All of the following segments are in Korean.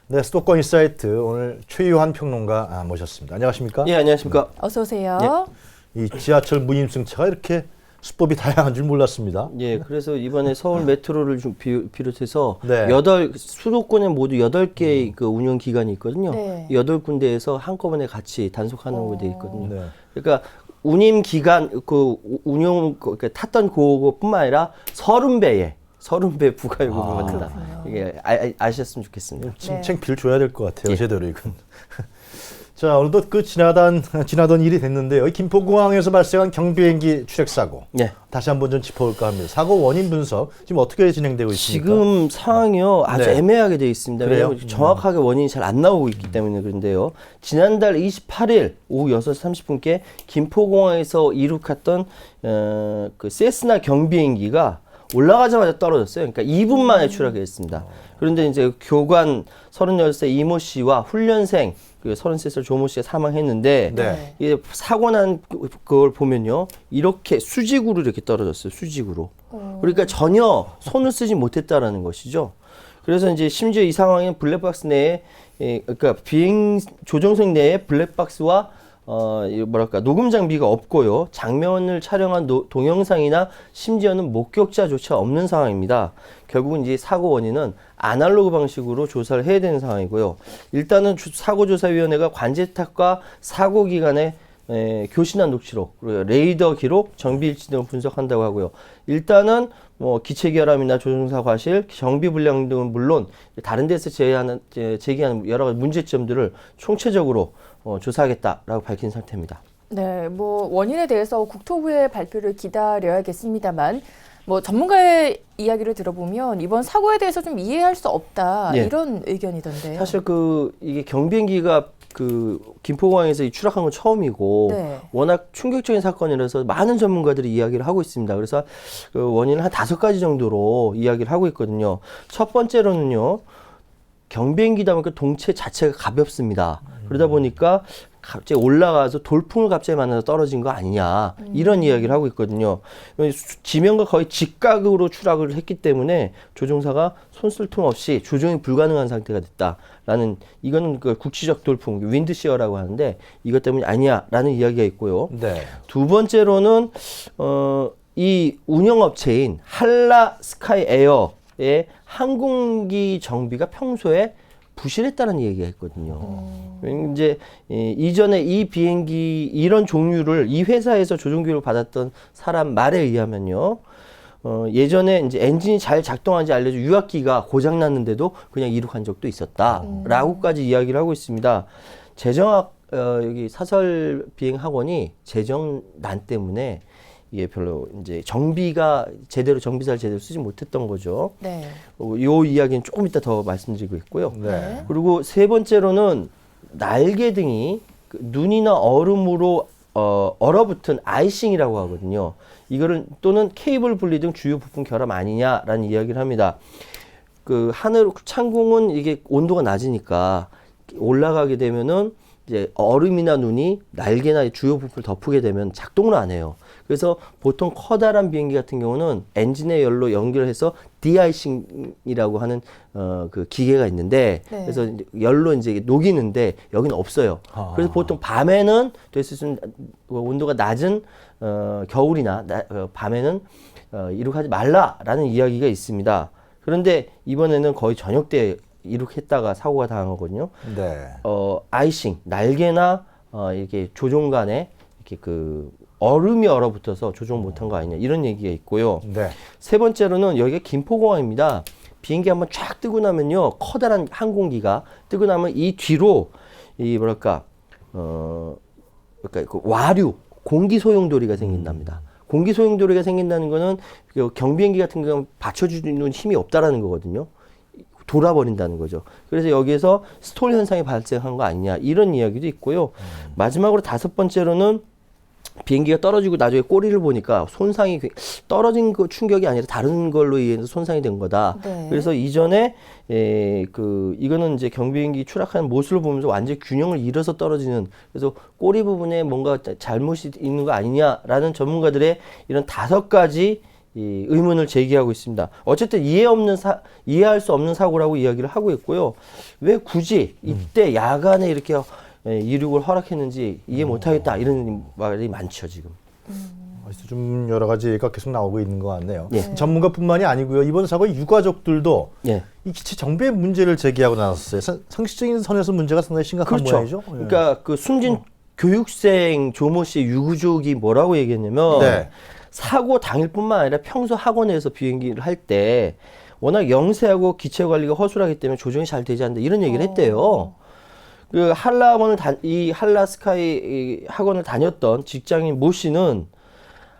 네, 수도권 인사이트 오늘 최유한 평론가 모셨습니다. 안녕하십니까? 예, 안녕하십니까? 어서 오세요. 이 지하철 무임승차가 이렇게 수법이 다양한 줄 몰랐습니다. 예, 그래서 이번에 서울 메트로를 비롯해서 네. 수도권에 모두 8개의 그 운영 기관이 있거든요. 네. 8군데에서 한꺼번에 같이 단속하는 게 돼 있거든요. 네. 그러니까 운임 기간 그러니까 탔던 그것뿐만 아니라 30배 부가 요금을 받는다. 그렇군요. 이게 아셨으면 좋겠습니다. 네. 챙필 줘야 될 것 같아요. 예. 제대로 이건. 자, 오늘도 그 지나던 일이 됐는데요. 김포공항에서 발생한 경비행기 추락 사고. 예. 다시 한번 좀 짚어볼까 합니다. 사고 원인 분석 지금 어떻게 진행되고 있습니까? 지금 상황이요 아주 네. 애매하게 되어 있습니다. 그래요? 왜냐하면 정확하게 원인이 잘 안 나오고 있기 때문에 그런데요. 지난달 28일 오후 6시 30분께 김포공항에서 이륙했던 그 세스나 경비행기가 올라가자마자 떨어졌어요. 그러니까 2분 만에 추락했습니다. 그런데 이제 교관 38세 이모 씨와 훈련생 그 33살 조모 씨가 사망했는데 네. 이게 사고 난 그걸 보면요. 이렇게 수직으로 이렇게 떨어졌어요. 수직으로. 그러니까 전혀 손을 쓰지 못했다라는 것이죠. 그래서 이제 심지어 이 상황에는 블랙박스 내에 그러니까 비행 조종석 내에 블랙박스와 녹음 장비가 없고요. 장면을 촬영한 동영상이나 심지어는 목격자조차 없는 상황입니다. 결국은 이제 사고 원인은 아날로그 방식으로 조사를 해야 되는 상황이고요. 일단은 사고조사위원회가 관제탑과 사고 기간에 교신한 녹취록, 그리고 레이더 기록, 정비 일치 등을 분석한다고 하고요. 일단은 뭐 기체 결함이나 조종사 과실, 정비 불량 등은 물론 다른 데서 제기하는 여러 가지 문제점들을 총체적으로 조사하겠다라고 밝힌 상태입니다. 네, 뭐 원인에 대해서 국토부의 발표를 기다려야겠습니다만, 뭐 전문가의 이야기를 들어보면 이번 사고에 대해서 좀 이해할 수 없다 예. 이런 의견이던데요. 사실 이게 경비행기가 김포공항에서 추락한 건 처음이고 네. 워낙 충격적인 사건이라서 많은 전문가들이 이야기를 하고 있습니다. 그래서 그 원인은 한 5가지 정도로 이야기를 하고 있거든요. 첫 번째로는요. 경비행기다 보니까 동체 자체가 가볍습니다. 그러다 보니까 갑자기 올라가서 돌풍을 갑자기 만나서 떨어진 거 아니냐 이런 이야기를 하고 있거든요. 지면과 거의 직각으로 추락을 했기 때문에 조종사가 손 쓸 틈 없이 조종이 불가능한 상태가 됐다라는 이거는 그 국지적 돌풍 윈드시어라고 하는데 이것 때문이 아니야라는 이야기가 있고요. 네. 두 번째로는 이 운영업체인 한라 스카이 에어의 항공기 정비가 평소에 부실했다는 얘기가 있거든요. 이제 이전에 이 비행기 이런 종류를 이 회사에서 조종 교육을 받았던 사람 말에 의하면요. 예전에 이제 엔진이 잘 작동하는지 알려준 유압기가 고장 났는데도 그냥 이륙한 적도 있었다라고까지 이야기를 하고 있습니다. 재정학 여기 사설 비행 학원이 재정난 때문에 이게 별로 이제 정비사를 제대로 쓰지 못했던 거죠. 네. 요 이야기는 조금 이따 더 말씀드리고 있고요. 네. 그리고 세 번째로는 날개 등이 눈이나 얼음으로 얼어붙은 아이싱이라고 하거든요. 이거를 또는 케이블 분리 등 주요 부품 결함 아니냐라는 이야기를 합니다. 그 하늘 창공은 이게 온도가 낮으니까 올라가게 되면은 이제 얼음이나 눈이 날개나 주요 부품을 덮게 되면 작동을 안 해요. 그래서 보통 커다란 비행기 같은 경우는 엔진의 열로 연결해서 디아이싱이라고 하는 그 기계가 있는데 네. 그래서 열로 이제 녹이는데 여기는 없어요. 그래서 보통 밤에는 됐을 수 있는 온도가 낮은 겨울이나 밤에는 이륙하지 말라라는 이야기가 있습니다. 그런데 이번에는 거의 저녁 때 이륙했다가 사고가 당한 거거든요. 네. 아이싱 날개나 이렇게 조종 간에 이렇게 얼음이 얼어붙어서 조종 못한 거 아니냐 이런 얘기가 있고요. 네. 세 번째로는 여기가 김포공항입니다. 비행기 한번 쫙 뜨고 나면요 커다란 항공기가 뜨고 나면 이 뒤로 그러니까 그 와류 공기 소용돌이가 생긴답니다. 공기 소용돌이가 생긴다는 거는 경비행기 같은 경우는 받쳐주는 힘이 없다라는 거거든요. 돌아버린다는 거죠. 그래서 여기에서 스톨 현상이 발생한 거 아니냐 이런 이야기도 있고요. 마지막으로 5번째로는 비행기가 떨어지고 나중에 꼬리를 보니까 손상이 떨어진 거 충격이 아니라 다른 걸로 인해서 손상이 된 거다. 네. 그래서 이전에 이거는 이제 경비행기 추락하는 모습을 보면서 완전히 균형을 잃어서 떨어지는 그래서 꼬리 부분에 뭔가 잘못이 있는 거 아니냐라는 전문가들의 이런 5가지 이 의문을 제기하고 있습니다. 어쨌든 이해할 수 없는 사고라고 이야기를 하고 있고요. 왜 굳이 이때 야간에 이렇게 이륙을 허락했는지 이해 못하겠다 이런 말이 많죠 지금. 그래서 좀 여러 가지 얘기가 계속 나오고 있는 것 같네요. 예. 전문가뿐만이 아니고요. 이번 사고의 유가족들도 예. 이 기체 정비의 문제를 제기하고 나섰어요. 상식적인 선에서 문제가 상당히 심각한 그렇죠. 모양이죠. 예. 그러니까 그 숨진 교육생 조모 씨 유가족이 뭐라고 얘기했냐면 네. 사고 당일뿐만 아니라 평소 학원에서 비행기를 할 때 워낙 영세하고 기체 관리가 허술하기 때문에 조정이 잘 되지 않는다 이런 얘기를 했대요. 그 이 한라 스카이 학원을 다녔던 직장인 모 씨는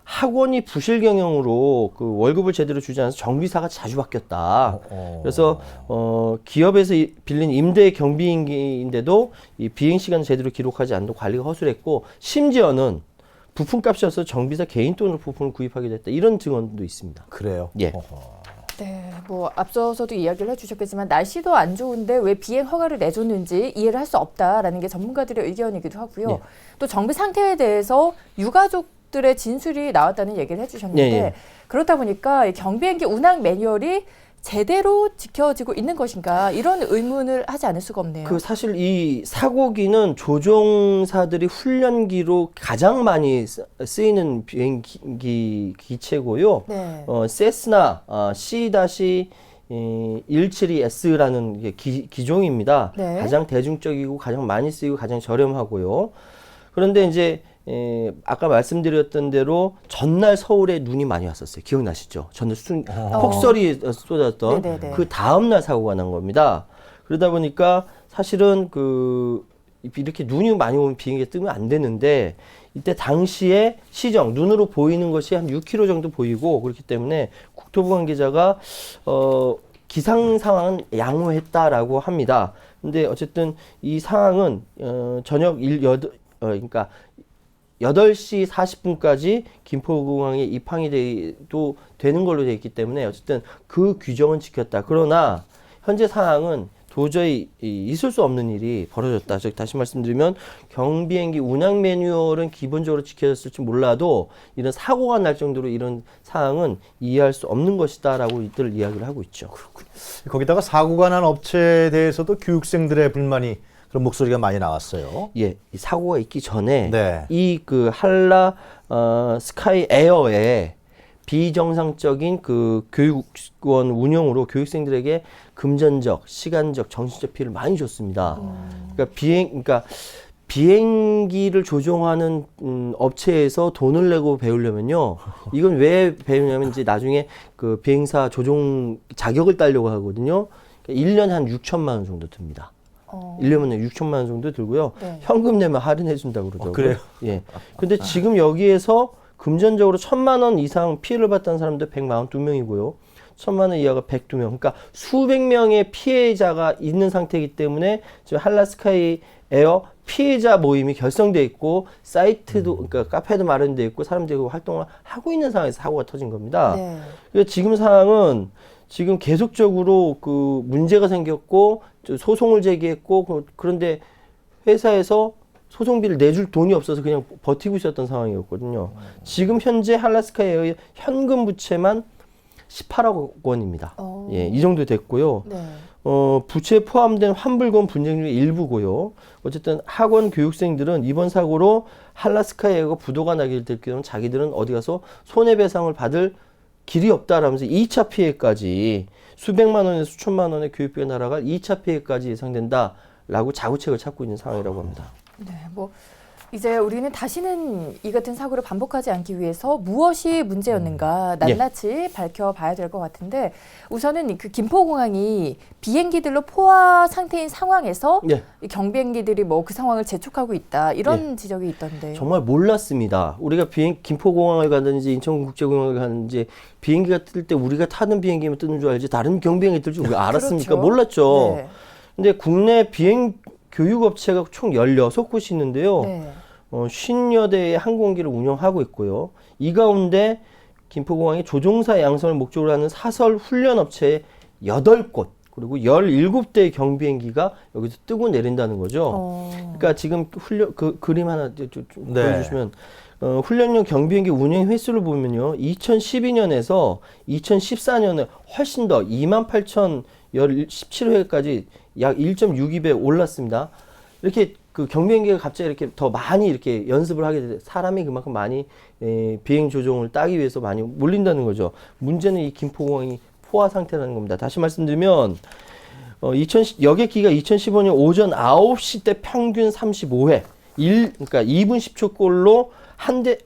학원이 부실 경영으로 그 월급을 제대로 주지 않아서 정비사가 자주 바뀌었다. 그래서 기업에서 빌린 임대 경비인데도 이 비행 시간을 제대로 기록하지 않고 관리가 허술했고 심지어는 부품값이어서 정비사 개인 돈으로 부품을 구입하게 됐다. 이런 증언도 있습니다. 그래요. 예. 네, 뭐 앞서서도 이야기를 해주셨겠지만 날씨도 안 좋은데 왜 비행 허가를 내줬는지 이해를 할 수 없다라는 게 전문가들의 의견이기도 하고요. 예. 또 정비 상태에 대해서 유가족들의 진술이 나왔다는 얘기를 해주셨는데 예, 예. 그렇다 보니까 이 경비행기 운항 매뉴얼이 제대로 지켜지고 있는 것인가 이런 의문을 하지 않을 수가 없네요. 그 사실 이 사고기는 조종사들이 훈련기로 가장 많이 쓰이는 비행기 기체고요. 네. 세스나 C-172S라는 기종입니다. 네. 가장 대중적이고 가장 많이 쓰이고 가장 저렴하고요. 그런데 이제 아까 말씀드렸던 대로 전날 서울에 눈이 많이 왔었어요. 기억나시죠? 전날 폭설이 쏟았던 네네네. 그 다음날 사고가 난 겁니다. 그러다 보니까 사실은 이렇게 눈이 많이 오면 비행기가 뜨면 안 되는데 이때 당시에 시정 눈으로 보이는 것이 한 6km 정도 보이고 그렇기 때문에 국토부 관계자가 기상 상황은 양호했다라고 합니다. 근데 어쨌든 이 상황은 저녁 그러니까 8시 40분까지 김포공항에 입항이 되는 걸로 되어 있기 때문에 어쨌든 그 규정은 지켰다. 그러나 현재 상황은 도저히 있을 수 없는 일이 벌어졌다. 즉 다시 말씀드리면 경비행기 운항 매뉴얼은 기본적으로 지켜졌을지 몰라도 이런 사고가 날 정도로 이런 상황은 이해할 수 없는 것이다라고 이들 이야기를 하고 있죠. 거기다가 사고가 난 업체에 대해서도 교육생들의 불만이 그런 목소리가 많이 나왔어요. 예, 이 사고가 있기 전에 네. 이 그 한라 스카이 에어의 비정상적인 그 교육원 운영으로 교육생들에게 금전적, 시간적, 정신적 피해를 많이 줬습니다. 그러니까 비행기를 조종하는 업체에서 돈을 내고 배우려면요. 이건 왜 배우냐면 이제 나중에 그 비행사 조종 자격을 따려고 하거든요. 그러니까 1년에 한 6천만 원 정도 듭니다. 1년에 6천만 원 정도 들고요. 네. 현금 내면 할인해 준다고 그러더라고요. 그래요? 예. 근데 지금 여기에서 금전적으로 1,000만 원 이상 피해를 봤다는 사람들 142명이고요. 1,000만 원 이하가 102명. 그러니까 수백 명의 피해자가 있는 상태이기 때문에 지금 한라스카이 에어 피해자 모임이 결성돼 있고 사이트도 그러니까 카페도 마련돼 있고 사람들이 활동을 하고 있는 상황에서 사고가 터진 겁니다. 네. 그래서 지금 상황은 지금 계속적으로 그 문제가 생겼고 소송을 제기했고 그런데 회사에서 소송비를 내줄 돈이 없어서 그냥 버티고 있었던 상황이었거든요. 지금 현재 한라스카에어의 현금 부채만 18억 원입니다. 예, 이 정도 됐고요. 네. 부채에 포함된 환불금 분쟁 중에 일부고요. 어쨌든 학원 교육생들은 이번 사고로 한라스카에어가 부도가 나게 될 경우 자기들은 어디 가서 손해배상을 받을 길이 없다라면서 2차 피해까지 수백만 원에서 수천만 원의 교육비가 날아갈 2차 피해까지 예상된다라고 자구책을 찾고 있는 상황이라고 합니다. 네, 뭐 이제 우리는 다시는 이 같은 사고를 반복하지 않기 위해서 무엇이 문제였는가 낱낱이 밝혀봐야 될 것 같은데 우선은 그 김포공항이 비행기들로 포화 상태인 상황에서 예. 이 경비행기들이 뭐 그 상황을 재촉하고 있다 이런 지적이 있던데. 정말 몰랐습니다. 우리가 김포공항을 가든지 인천국제공항을 가든지 비행기가 뜰 때 우리가 타는 비행기만 뜨는 줄 알지 다른 경비행기 뜰 줄 우리가 알았습니까? 그렇죠. 몰랐죠. 네. 근데 국내 비행 교육업체가 총 16곳이 있는데요. 네. 50여 대의 항공기를 운영하고 있고요. 이 가운데 김포공항이 조종사 양성을 목적으로 하는 사설 훈련업체에 8곳, 그리고 17대의 경비행기가 여기서 뜨고 내린다는 거죠. 그러니까 지금 그림 하나 좀 네. 보여주시면 훈련용 경비행기 운행 횟수를 보면요. 2012년에서 2014년에 훨씬 더 28,017회까지 약 1.62배 올랐습니다. 이렇게 그 경비행기가 갑자기 이렇게 더 많이 이렇게 연습을 하게 돼 사람이 그만큼 많이 비행 조종을 따기 위해서 많이 몰린다는 거죠. 문제는 이 김포공항이 포화 상태라는 겁니다. 다시 말씀드리면 여객기가 2015년 오전 9시 때 평균 35회, 그러니까 2분 10초 골로 한 대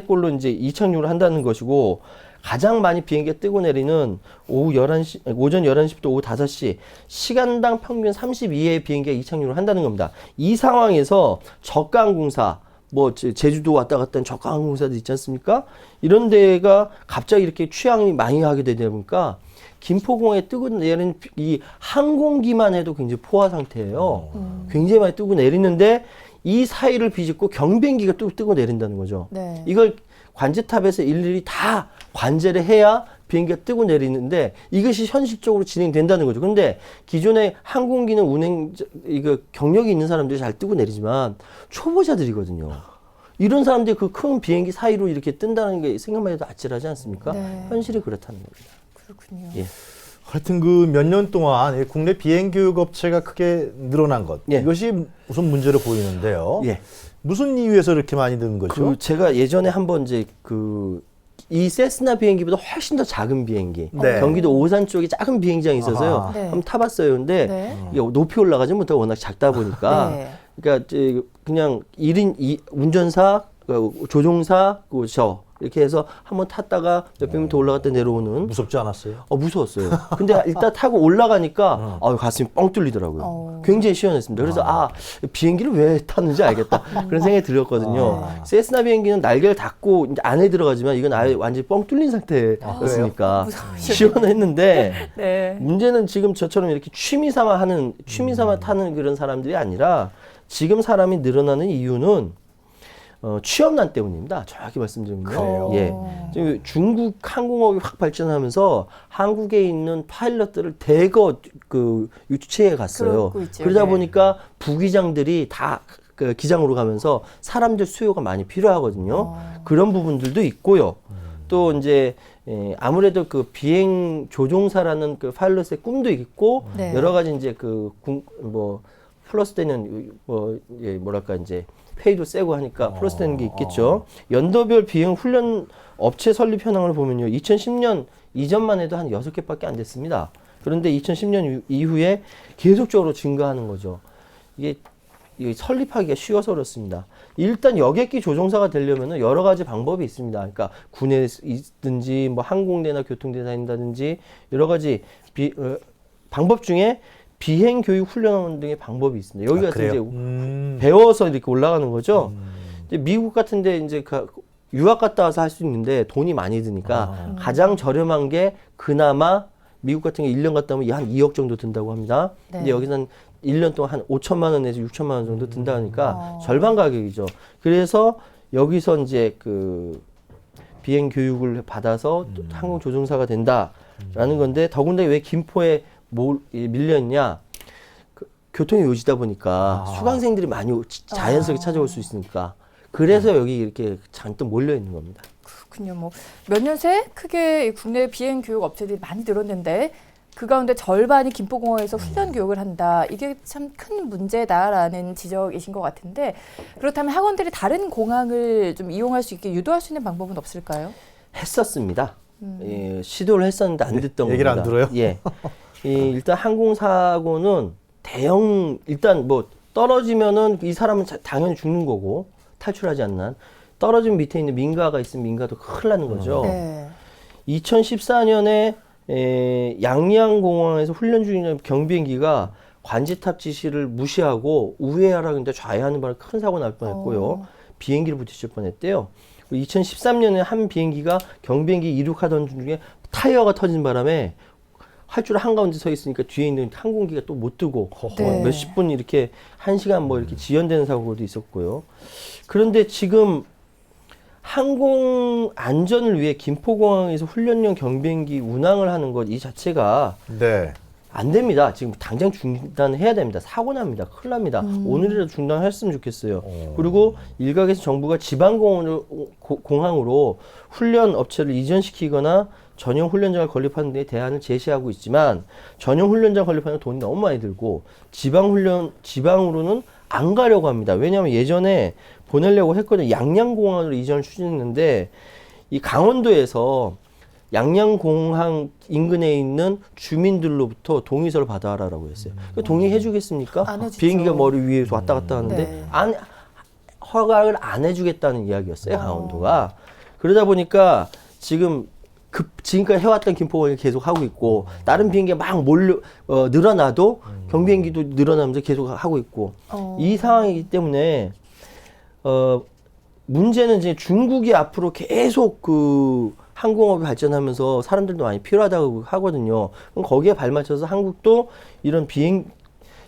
골로 이제 이착륙을 한다는 것이고 가장 많이 비행기가 뜨고 내리는 오전 11시부터 오후 5시 시간당 평균 32회의 비행기가 이착륙을 한다는 겁니다. 이 상황에서 저가항공사 뭐 제주도 왔다 갔다 하는 저가항공사들 있지 않습니까? 이런 데가 갑자기 이렇게 취항이 많이 하게 되다 보니까 김포공항에 뜨고 내리는 이 항공기만 해도 굉장히 포화 상태예요. 굉장히 많이 뜨고 내리는데 이 사이를 비집고 경비행기가 또 뜨고 내린다는 거죠. 네. 이걸 관제탑에서 일일이 다 관제를 해야 비행기가 뜨고 내리는데 이것이 현실적으로 진행된다는 거죠. 그런데 기존의 항공기는 이거 경력이 있는 사람들이 잘 뜨고 내리지만 초보자들이거든요. 이런 사람들이 그 큰 비행기 사이로 이렇게 뜬다는 게 생각만 해도 아찔하지 않습니까? 네. 현실이 그렇다는 겁니다. 그렇군요. 예. 하여튼 그 몇 년 동안 국내 비행 교육 업체가 크게 늘어난 것 예. 이것이 우선 문제로 보이는데요. 예. 무슨 이유에서 이렇게 많이 는 거죠? 제가 예전에 한번 이제 이 세스나 비행기보다 훨씬 더 작은 비행기, 네. 경기도 오산 쪽에 작은 비행장이 있어서요. 아하. 네. 한번 타봤어요. 근데 네. 이게 높이 올라가지 못하고 워낙 작다 보니까 네. 그러니까 그냥 1인 운전사, 조종사, 저 이렇게 해서 한번 탔다가 몇백 미터 올라갔다 내려오는. 무섭지 않았어요? 무서웠어요. 근데 일단 타고 올라가니까 가슴이 뻥 뚫리더라고요. 굉장히 시원했습니다. 그래서 비행기를 왜 탔는지 알겠다. 그런 생각이 들었거든요. 세스나 비행기는 날개를 닫고 이제 안에 들어가지만 이건 아예 완전히 뻥 뚫린 상태였으니까 시원했는데 네. 문제는 지금 저처럼 이렇게 취미 삼아 타는 그런 사람들이 아니라 지금 사람이 늘어나는 이유는 취업난 때문입니다. 정확히 말씀드리면. 그래요? 예. 지금 중국 항공업이 확 발전하면서 한국에 있는 파일럿들을 대거 유치해 갔어요. 그러고 있죠. 그러다 네. 보니까 부기장들이 다 기장으로 가면서 사람들 수요가 많이 필요하거든요. 그런 부분들도 있고요. 또 이제 아무래도 그 비행 조종사라는 그 파일럿의 꿈도 있고 네. 여러 가지 이제 플러스 되는 뭐랄까 이제 페이도 세고 하니까 플러스 되는 게 있겠죠. 연도별 비행 훈련 업체 설립 현황을 보면요. 2010년 이전만 해도 한 6개밖에 안 됐습니다. 그런데 2010년 이후에 계속적으로 증가하는 거죠. 이게 설립하기가 쉬워서 그렇습니다. 일단 여객기 조종사가 되려면 여러 가지 방법이 있습니다. 그러니까 군에 있든지 뭐 항공대나 교통대 다닌다든지 여러 가지 방법 중에 비행 교육 훈련 등의 방법이 있습니다. 여기 가서 이제 배워서 이렇게 올라가는 거죠. 이제 미국 같은데 이제 유학 갔다 와서 할 수 있는데 돈이 많이 드니까 가장 저렴한 게 그나마 미국 같은 게 1년 갔다 오면 한 2억 정도 든다고 합니다. 네. 근데 여기서는 1년 동안 한 5천만 원에서 6천만 원 정도 든다 하니까 절반 가격이죠. 그래서 여기서 이제 비행 교육을 받아서 항공 조종사가 된다라는 건데 더군다나 왜 김포에 밀렸냐? 교통의 요지다 보니까 수강생들이 많이 자연스럽게 찾아올 수 있으니까 그래서 여기 이렇게 잔뜩 몰려 있는 겁니다. 그렇군요. 뭐 몇 년 새 크게 국내 비행 교육 업체들이 많이 늘었는데 그 가운데 절반이 김포공항에서 훈련 교육을 한다. 이게 참 큰 문제다라는 지적이신 것 같은데 그렇다면 학원들이 다른 공항을 좀 이용할 수 있게 유도할 수 있는 방법은 없을까요? 했었습니다. 예, 시도를 했었는데 안 됐던 얘기를 겁니다. 안 들어요? 예. 일단 항공사고는 일단 뭐 떨어지면은 이 사람은 당연히 죽는 거고 탈출하지 않는 한 떨어지면 밑에 있는 민가가 있으면 민가도 큰일 나는 거죠. 네. 2014년에 양양공항에서 훈련 중인 경비행기가 관제탑 지시를 무시하고 우회하라고 했는데 좌회하는 바람에 큰 사고 날 뻔했고요. 비행기를 부딪힐 뻔했대요. 2013년에 한 비행기가 경비행기 이륙하던 중에 타이어가 터진 바람에 활주로 한가운데 서 있으니까 뒤에 있는 항공기가 또 못 뜨고 네. 몇십 분 이렇게 1시간 뭐 이렇게 지연되는 사고도 있었고요. 그런데 지금 항공 안전을 위해 김포공항에서 훈련용 경비행기 운항을 하는 것 이 자체가 네. 안 됩니다. 지금 당장 중단해야 됩니다. 사고 납니다. 큰일 납니다. 오늘이라도 중단했으면 좋겠어요. 그리고 일각에서 정부가 지방공항으로 훈련 업체를 이전시키거나 전용 훈련장을 건립하는 데 대안을 제시하고 있지만 전용 훈련장 건립하는 돈이 너무 많이 들고 지방으로는 안 가려고 합니다. 왜냐하면 예전에 보내려고 했거든요. 양양공항으로 이전을 추진했는데 이 강원도에서 양양공항 인근에 있는 주민들로부터 동의서를 받아라라고 했어요. 동의해 주겠습니까? 안 해주죠. 비행기가 머리 위에서 왔다 갔다 하는데 네. 허가를 안 해주겠다는 이야기였어요. 강원도가. 그러다 보니까 지금까지 해왔던 김포공항이 계속 하고 있고 다른 비행기가 막 늘어나도 경비행기도 늘어나면서 계속 하고 있고 이 상황이기 때문에 문제는 이제 중국이 앞으로 계속 항공업이 발전하면서 사람들도 많이 필요하다고 하거든요. 그럼 거기에 발맞춰서 한국도 이런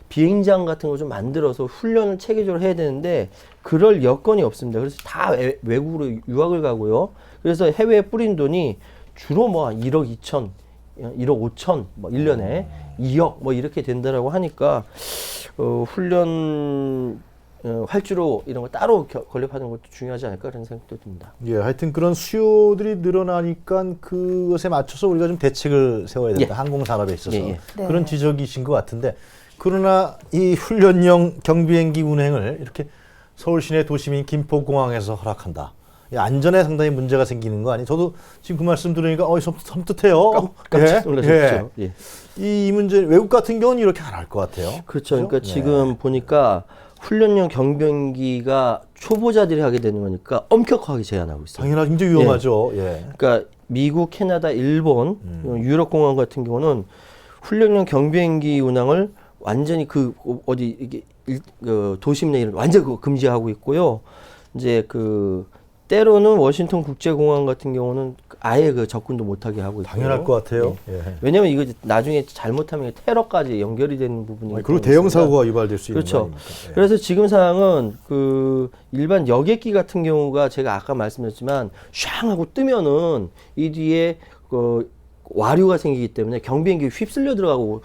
비행장 같은 거 좀 만들어서 훈련을 체계적으로 해야 되는데 그럴 여건이 없습니다. 그래서 다 외국으로 유학을 가고요. 그래서 해외에 뿌린 돈이 주로 뭐 1억 2천, 1억 5천, 뭐 1년에 2억 뭐 이렇게 된다라고 하니까 훈련 활주로 이런 거 따로 건립하는 것도 중요하지 않을까 그런 생각도 듭니다. 예, 하여튼 그런 수요들이 늘어나니까 그것에 맞춰서 우리가 좀 대책을 세워야 된다. 예. 항공산업에 있어서. 예, 예. 네. 그런 지적이신 것 같은데 그러나 이 훈련용 경비행기 운행을 이렇게 서울 시내 도심인 김포공항에서 허락한다. 이 안전에 상당히 문제가 생기는 거 아니에요? 저도 지금 그 말씀 들으니까 섬뜩해요. 깜짝 놀라셨죠. 예. 이 문제 외국 같은 경우는 이렇게 안 할 것 같아요. 그렇죠. 그러니까 예. 지금 보니까 훈련용 경비행기가 초보자들이 하게 되는 거니까 엄격하게 제한하고 있어요. 당연하게 굉장히 위험하죠. 예. 그러니까 미국, 캐나다, 일본, 유럽 공항 같은 경우는 훈련용 경비행기 운항을 완전히 도심 내에 완전 금지하고 있고요. 이제 때로는 워싱턴 국제공항 같은 경우는 아예 접근도 못하게 하고 있고요. 당연할 것 같아요. 예. 왜냐면 이거 나중에 잘못하면 테러까지 연결이 되는 부분이 그리고 대형 사고가 유발될 수 있는 그렇죠. 거 아닙니까? 예. 그래서 지금 상황은 일반 여객기 같은 경우가 제가 아까 말씀드렸지만 샹 하고 뜨면은 이 뒤에 와류가 생기기 때문에 경비행기 휩쓸려 들어가고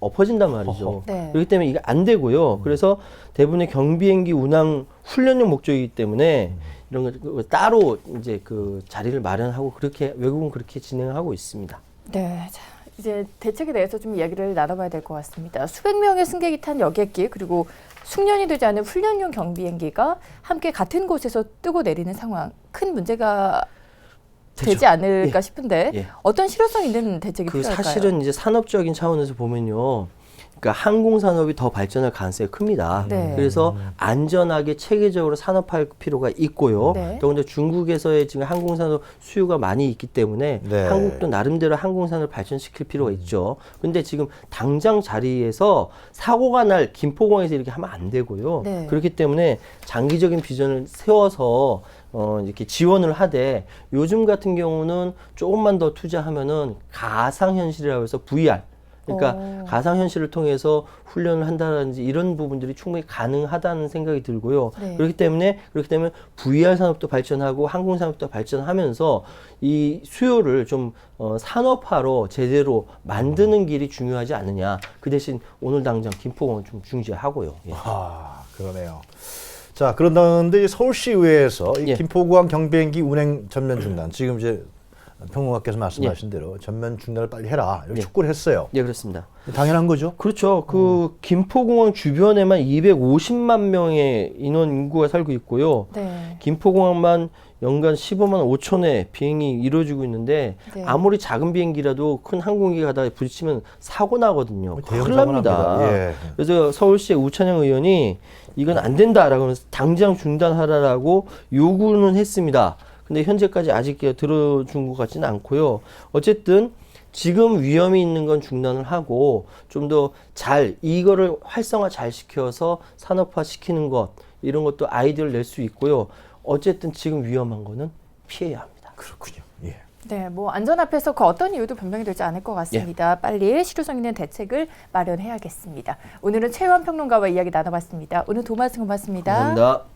엎어진단 말이죠. 네. 그렇기 때문에 이게 안 되고요. 그래서 대부분의 경비행기 운항 훈련용 목적이기 때문에 이런 거 따로 이제 자리를 마련하고 외국은 그렇게 진행하고 있습니다. 네, 자, 이제 대책에 대해서 좀 이야기를 나눠봐야 될 것 같습니다. 수백 명의 승객이 탄 여객기 그리고 숙련이 되지 않은 훈련용 경비행기가 함께 같은 곳에서 뜨고 내리는 상황 큰 문제가 되지 않을까 싶은데 예. 어떤 실효성 있는 대책이 필요할까요? 사실은 이제 산업적인 차원에서 보면요. 그러니까 항공산업이 더 발전할 가능성이 큽니다. 네. 그래서 안전하게 체계적으로 산업화할 필요가 있고요. 네. 더군다나 중국에서의 지금 항공산업 수요가 많이 있기 때문에 네. 한국도 나름대로 항공산업을 발전시킬 필요가 있죠. 근데 지금 당장 자리에서 사고가 날 김포공항에서 이렇게 하면 안 되고요. 네. 그렇기 때문에 장기적인 비전을 세워서 이렇게 지원을 하되 요즘 같은 경우는 조금만 더 투자하면은 가상현실이라고 해서 VR 그러니까 가상현실을 통해서 훈련을 한다든지 이런 부분들이 충분히 가능하다는 생각이 들고요. 네. 그렇기 때문에 VR 산업도 발전하고 항공 산업도 발전하면서 이 수요를 좀 산업화로 제대로 만드는 길이 중요하지 않느냐. 그 대신 오늘 당장 김포공항 좀 중지하고요. 예. 그러네요. 자, 그런데 서울시의회에서 이 예. 김포공항 경비행기 운행 전면 중단 지금 이제 평론가께서 말씀하신 대로 전면 중단을 빨리 해라 이렇게 촉구를 했어요. 예, 그렇습니다. 당연한 거죠. 그렇죠. 김포공항 주변에만 250만 명의 인구가 살고 있고요. 네. 김포공항만 연간 15만 5천회 비행이 이루어지고 있는데 네. 아무리 작은 비행기라도 큰 항공기 가다가 부딪히면 사고 나거든요. 대형 큰일 사고 납니다. 납니다. 예. 그래서 서울시의 우찬영 의원이 이건 안 된다라고 하면서 당장 중단하라라고 요구는 했습니다. 근데 현재까지 아직 들어준 것 같지는 않고요. 어쨌든 지금 위험이 있는 건 중단을 하고 좀 더 이거를 활성화 잘 시켜서 산업화 시키는 것 이런 것도 아이디어를 낼 수 있고요. 어쨌든 지금 위험한 거는 피해야 합니다. 그렇군요. 예. 네, 뭐 안전 앞에서 그 어떤 이유도 변명이 되지 않을 것 같습니다. 빨리 실효성 있는 대책을 마련해야겠습니다. 오늘은 최유한 평론가와 이야기 나눠봤습니다. 오늘 도움 말씀 고맙습니다. 감사합니다.